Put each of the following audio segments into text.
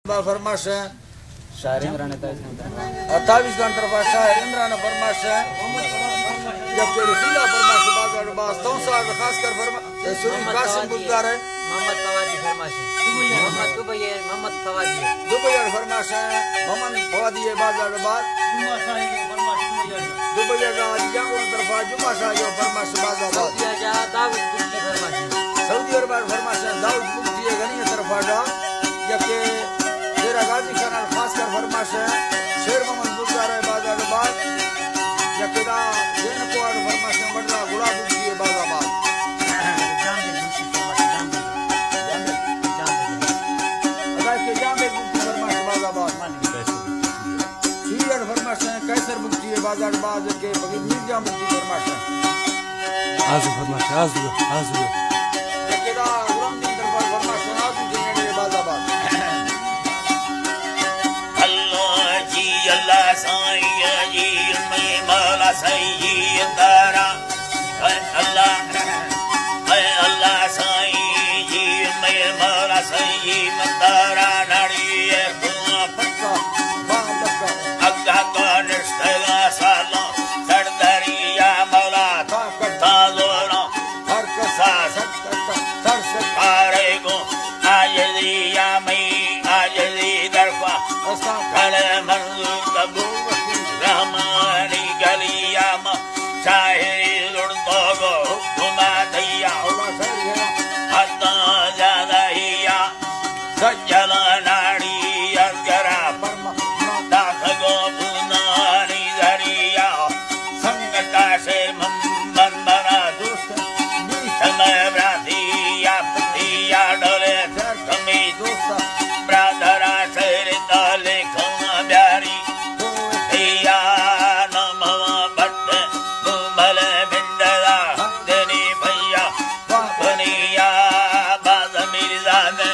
फरमाश है शायर इमरान 28 का तरफ शायर इमरान फरमाश है जब तेरे सीधा फरमाश बाजार बास तो साल खास कर फरमा सुरी कासिम गुजार है मोहम्मद फवादी फरमाश मोहम्मद दुबई फरमाश है मोहम्मद फवादी बाजार बास दुबई का जांगो तरफ जुमा शाह फरमाश बाजार बास दाऊद बुक्की फरमाश सऊदी अरब फरमाश दाऊद बुक्की गनी तरफ आजा जबकि तेरा गाजी खाना खास कर फरमाश है शेर मोहम्मद गुजार है बाजार बास जबकि दा जैन को फरमाश बड़ा गुलाब बुक्की बाजार बास कैसर मुक्ति है बाजार बाज के बगैर मिर्जा मुक्ति फरमाशा आजू फरमाशा आजू केदा गुलाम दिन दरबार फरमाशा आजू जेने बाजार बाज अल्लाह जी अल्लाह साईं जी मैं मौला सैयद तारा अल्लाह साईं जी मैं मौला सैयद तारा नाड़ी है पक्का बालका अल्लाह का निष्ठा साला सरदरिया मौला तालोना हर कसा सकता सर से आरे को आजलिया मैं आजली दरफा ऐसा कले मंजूर कबू रहमानी गलिया मा चाहे लुड़तो गो घुमा दैया औला सर है हत्ता ज्यादा हिया सज्जला नाड़ी अजगरा परमा दाख गो पुनानी धरिया संगता से बंदना दोस्त समय ब्राधिया पतिया डोले तुम्हें दोस्त ब्राधरा शेर ताले खमा ब्यारी हिया नमवा भट्ट मुमल बिंदला देनी भैया दुनिया बाज मिर्जा ने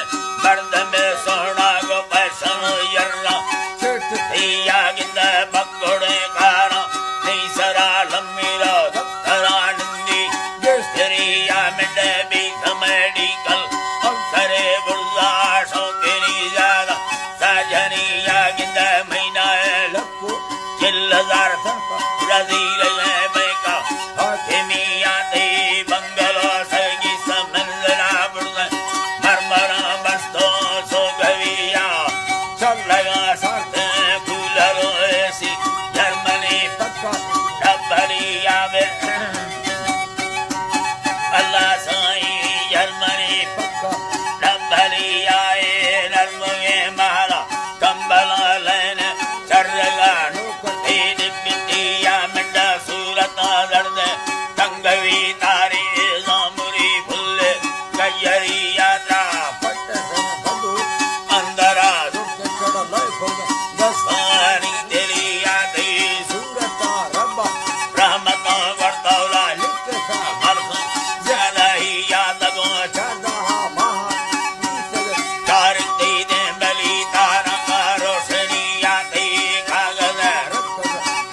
मर्द में सोना गो पैसन यर्रा सेठ हिया गिंद बगोड़े कारा निसरा लम्मीरा धरानंदी तेरिया मिंडे भी कमेडी कल करे बुर्जा शौकेरी ज्यादा साजनिया गिंद महीना लपको चिल्लजार रजील बेका हाकिमिया दे बंगलो सगी समंदरा बुर्जा मरमरा बस्तो सो गविया चल लगा साथ कूलरो ऐसी जर्मनी पक्का डबरिया में अल्लाह साईं जर्मनी पक्का डबरिया नर्मगे मारा कंबला लेन चरगा ईद बिटिया मिंडा सूरत दर्द कंगवी तारी जामुरी फुल गयरी यात्रा पट्ट से बंदू अंदरा के चढ़ा लय फोगा दस्तानी तेरी यादी सूरत रब्बा रहमत वर्तौला लिख सा मरसू ज्यादा ही याद गो चादा महा नीसग कारती दे बली तारा का रोशनी यादी कागज रक्त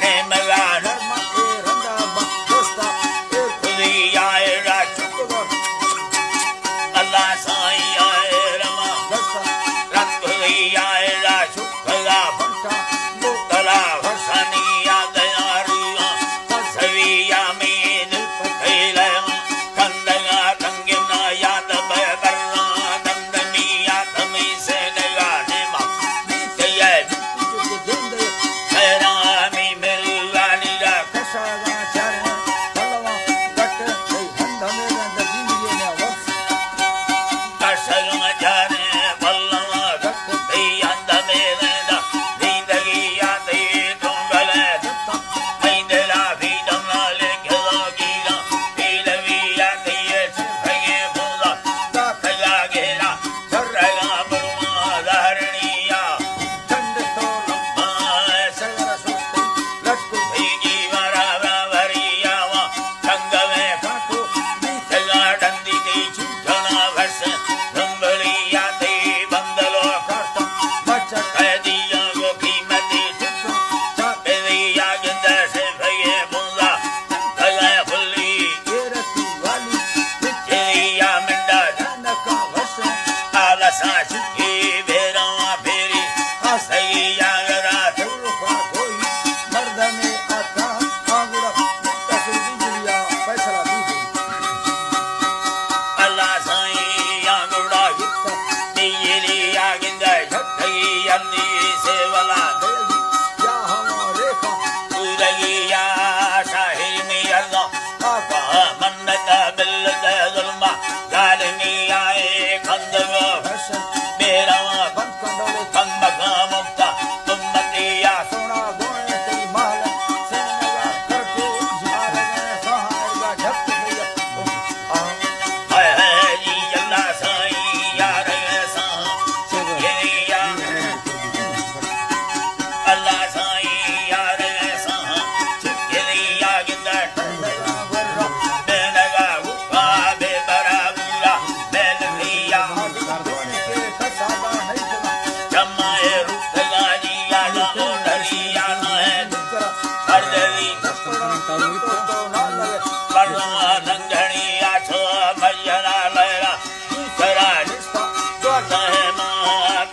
ने मगा धर्म ए रंगा दोस्ता ए खुदी आए राजू खुदा अल्लाह साईं आए रमा दस्ता रंग खुदी आए राजू खुदा पंटा तला भसनी याद आरुआ सविया मीन कैला कंदगा कंगना याद बरना दंदमी याद मी से नगाने मा ये के जिंदे हैरामी मिलवानी रा कशागा चारे तलवा गट ए हंद मेरा जिंदगी ने वक्त कसग जाने बल्ला गट दैया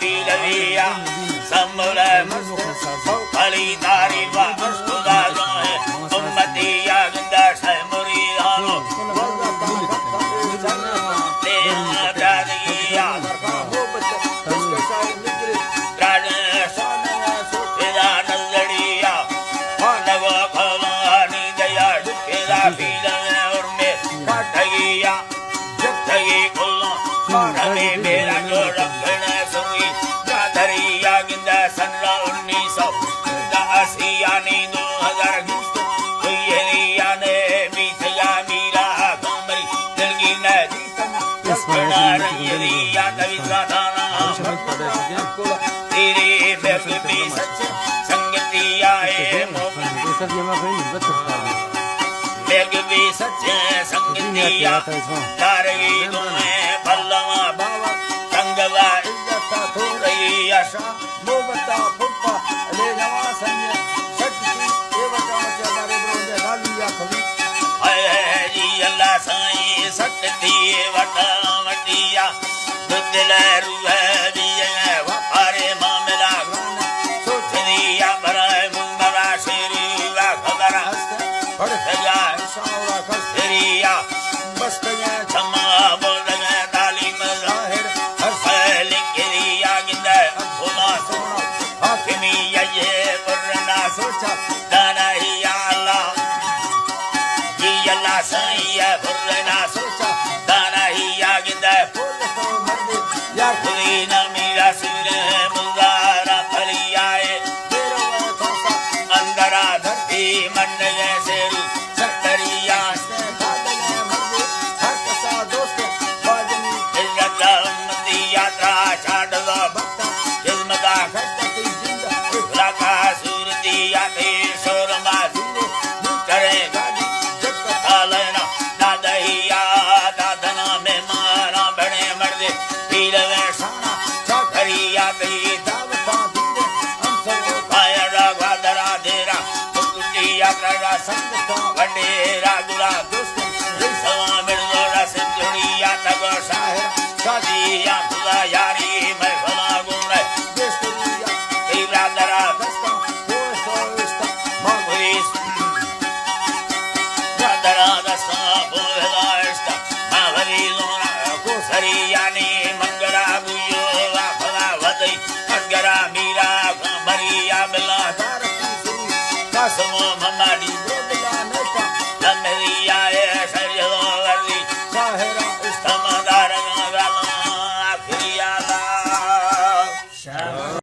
पीलविया संबुले फली तारी वा खुदा जोए उम्मती या गुंदा शमुरी हालो ले आब्रादिया राजेश तेरा नजरिया नगो भवानी दया तेरा पीलवे और में ठगिया ठगी कुल्लो ठगी मेरा जो रखने सुई दरिया गिंदा सन्रा 1980 यानी 2020 हुईरिया ने बीतया मीरा कमरी दिल की नदी बना रंगिया कविता दाना तेरे बेबी सच संगतिया ए बेबी सच संगतिया तारगी तुम्हें पल्लवा बाबा संगवा आशा मोबता फुप्पा ले नवा संय शक्ति देवता चारे ब्रोंदे गालिया खली हाय जी अल्लाह साईं सत्य देवता मटिया दिल रुए दिए वारे मामला सोच दिया बराए मुंबरा शेरीवा खबर पढ़ गया शावरा खसरिया बस गया क्षमा बोल गया तालीम जाहिर हर फैल गिरिया गिंदा खुदा सोना हाकिमी ये वरना सोचा दाना ही अल्लाह ये अल्लाह सही है वरना सोचा दाना ही गिंदा बोल तो मर्द या खुदी ना मेरा सिर मुजारा फलियाए तेरा थोसा अंदरा धरती मन जैसे सत्तरिया से बादल मर्द हर कसा दोस्त बाजनी इज्जत उम्मती यात्रा छाड़वा भक्ता जिल्मदा खटती जिंदा इखलाका सूरती याते शोरमा जिंदे करे गाड़ी जग तालना दादहिया दादना में मारा बड़े मर्दे पीलवे शाना चाकरिया ते दावता दिंदे हम सब पायरा गादरा देरा कुटी यात्रा संगता वडेरा गुरा दोस्त सवा मिर्दोरा सिंधुड़िया तगो शाहिर शादिया खुदा यारी मैं भला गुणे बेस्तरिया तेरा दरा दस्ता पोस्ता मागुरिस दरा दस्ता पोस्ता मागरी लोना को सरियानी मंगरा गुयो वा भला वदई मंगरा मीरा मरिया बिला तारती सुरी कासमो मम्माडी